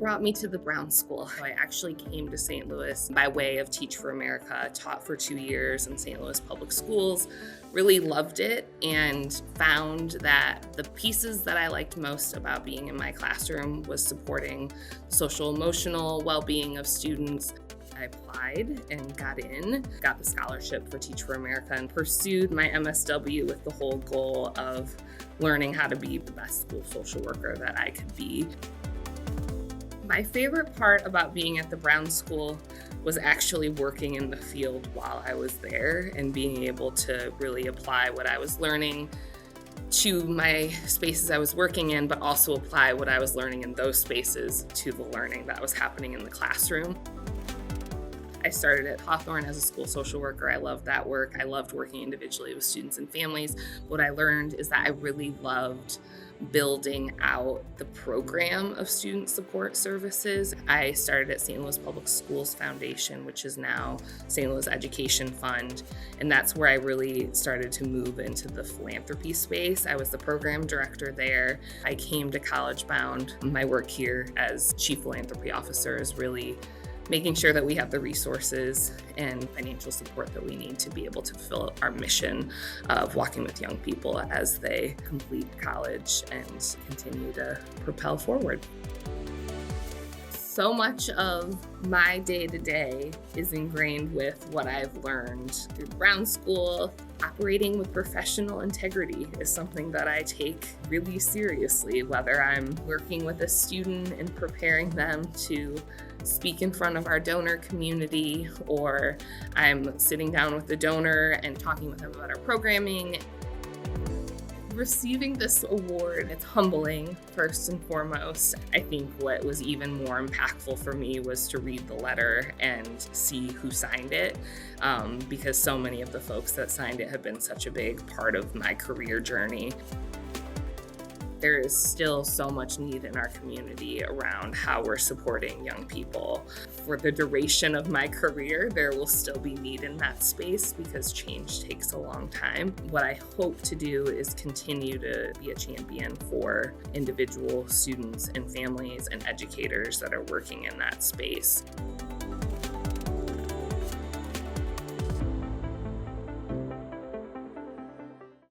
brought me to the Brown School? I actually came to St. Louis by way of Teach for America, taught for 2 years in St. Louis public schools, really loved it, and found that the pieces that I liked most about being in my classroom was supporting the social emotional well-being of students. I applied and got the scholarship for Teach for America, and pursued my MSW with the whole goal of learning how to be the best school social worker that I could be. My favorite part about being at the Brown School was actually working in the field while I was there and being able to really apply what I was learning to my spaces I was working in, but also apply what I was learning in those spaces to the learning that was happening in the classroom. I started at Hawthorne as a school social worker. I loved that work. I loved working individually with students and families. What I learned is that I really loved building out the program of student support services. I started at St. Louis Public Schools Foundation, which is now St. Louis Education Fund, and that's where I really started to move into the philanthropy space. I was the program director there. I came to College Bound. My work here as Chief Philanthropy Officer is really making sure that we have the resources and financial support that we need to be able to fulfill our mission of walking with young people as they complete college and continue to propel forward. So much of my day-to-day is ingrained with what I've learned through Brown School. Operating with professional integrity is something that I take really seriously, whether I'm working with a student and preparing them to speak in front of our donor community, or I'm sitting down with the donor and talking with them about our programming. Receiving this award, it's humbling, first and foremost. I think what was even more impactful for me was to read the letter and see who signed it, because so many of the folks that signed it have been such a big part of my career journey. There is still so much need in our community around how we're supporting young people. For the duration of my career, there will still be need in that space because change takes a long time. What I hope to do is continue to be a champion for individual students and families and educators that are working in that space.